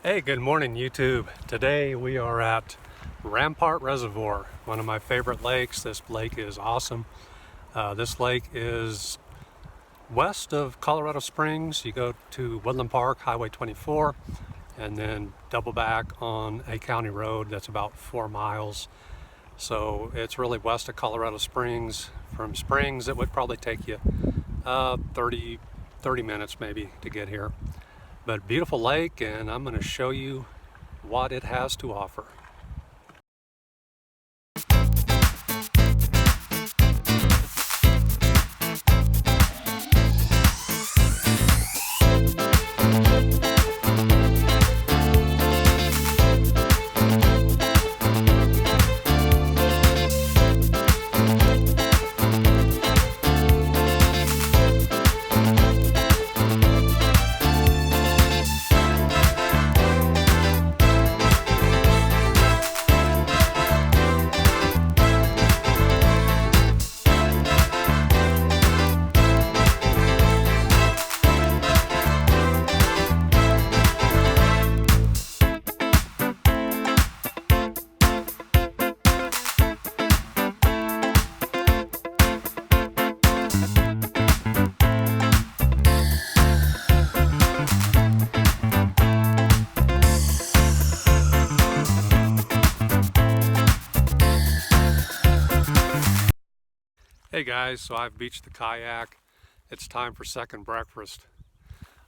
Hey, good morning YouTube. Today we are at Rampart Reservoir, one of my favorite lakes. This lake is awesome. This lake is west of Colorado Springs. You go to Woodland Park, Highway 24, and then double back on a county road that's about 4 miles. So it's really west of Colorado Springs. From Springs, it would probably take you 30 minutes maybe to get here. But beautiful lake, and I'm going to show you what it has to offer. Hey guys, so I've beached the kayak. It's time for second breakfast.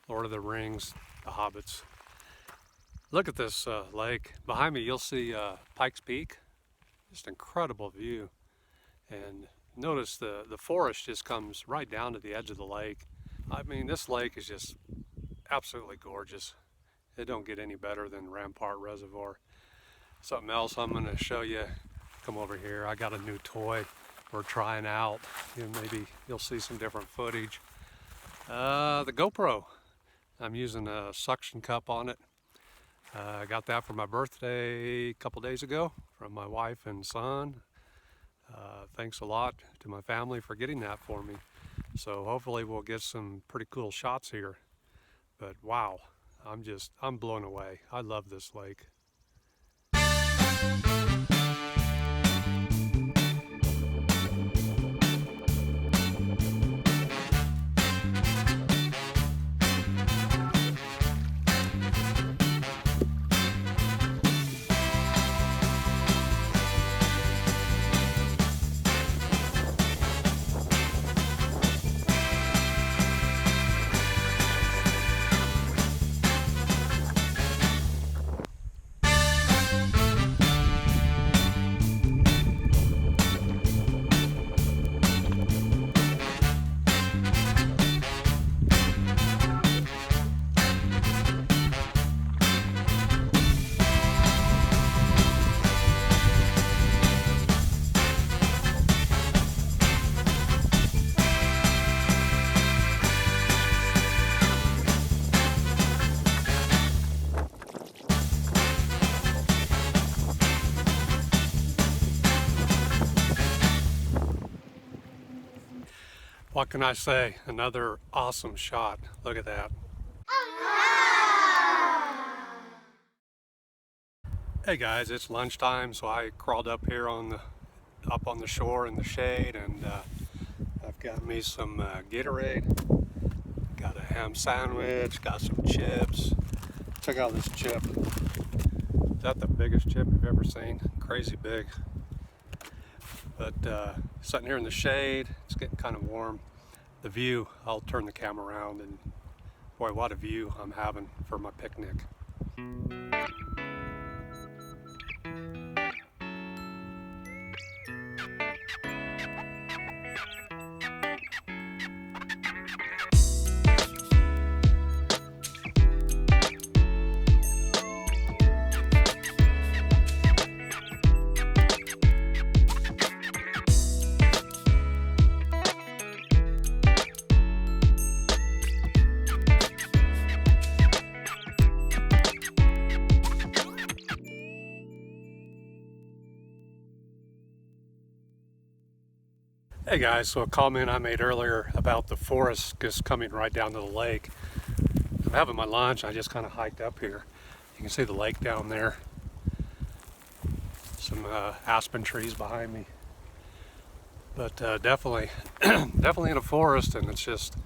Lord of the Rings, the Hobbits. Look at this lake. Behind me you'll see Pikes Peak. Just incredible view. And notice the forest just comes right down to the edge of the lake. I mean, this lake is just absolutely gorgeous. It don't get any better than Rampart Reservoir. Something else I'm going to show you. Come over here. I got a new toy we're trying out. Maybe you'll see some different footage. The GoPro. I'm using a suction cup on it. I got that for my birthday a couple days ago from my wife and son. Thanks a lot to my family for getting that for me. So hopefully we'll get some pretty cool shots here. But wow, I'm blown away. I love this lake. What can I say? Another awesome shot. Look at that. Hey guys, it's lunchtime, so I crawled up here up on the shore in the shade, and I've got me some Gatorade. Got a ham sandwich, got some chips. Check out this chip. Is that the biggest chip you've ever seen? Crazy big. But sitting here in the shade, it's getting kind of warm. The view, I'll turn the camera around, and boy, what a view I'm having for my picnic. Hey guys, so a comment I made earlier about the forest just coming right down to the lake. I'm having my lunch, I just kind of hiked up here, You can see the lake down there. Some aspen trees behind me. But definitely, definitely in a forest, and it's just,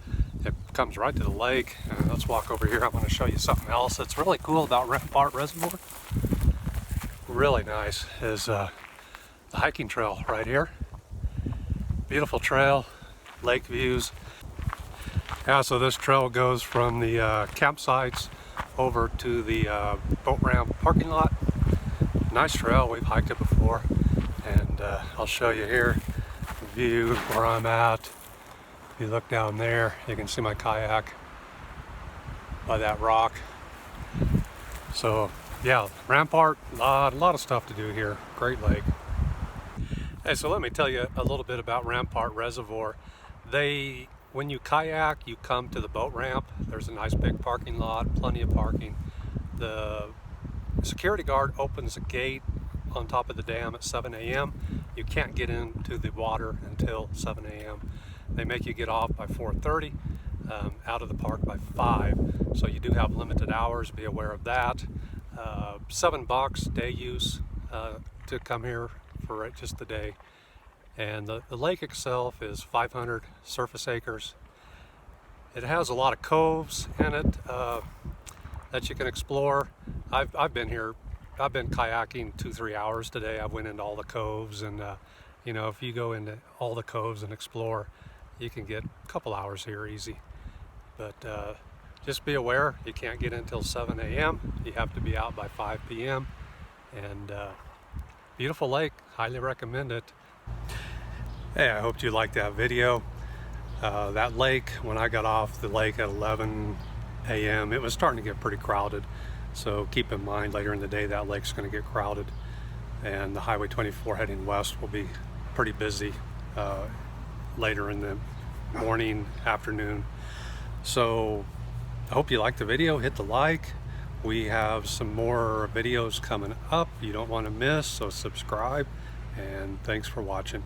it comes right to the lake. Let's walk over here. I'm going to show you something else that's really cool about Rampart Reservoir. Really nice is the hiking trail right here. Beautiful trail, lake views. Yeah, so this trail goes from the campsites over to the boat ramp parking lot. Nice trail, we've hiked it before, and I'll show you here the view where I'm at. If you look down there, you can see my kayak by that rock. So yeah, Rampart, a lot of stuff to do here. Great lake. Hey, so let me tell you a little bit about Rampart Reservoir. When you kayak, you come to the boat ramp. There's a nice big parking lot, plenty of parking. The security guard opens a gate on top of the dam at 7 a.m. You can't get into the water until 7 a.m. They make you get off by 4:30, out of the park by 5. So you do have limited hours, be aware of that. $7 day use to come here for just the day. And the lake itself is 500 surface acres. It has a lot of coves in it that you can explore. I've been here, I've been kayaking 2-3 hours today. I went into all the coves, and you know, if you go into all the coves and explore, you can get a couple hours here easy. But just be aware, you can't get in until 7 a.m. You have to be out by 5 p.m. And beautiful lake, highly recommend it. Hey, I hope you liked that video. That lake, when I got off the lake at 11 a.m., it was starting to get pretty crowded. So keep in mind, later in the day, that lake's going to get crowded. And the Highway 24 heading west will be pretty busy later in the morning, afternoon. So I hope you liked the video. Hit the like. We have some more videos coming up you don't want to miss, so subscribe. And thanks for watching.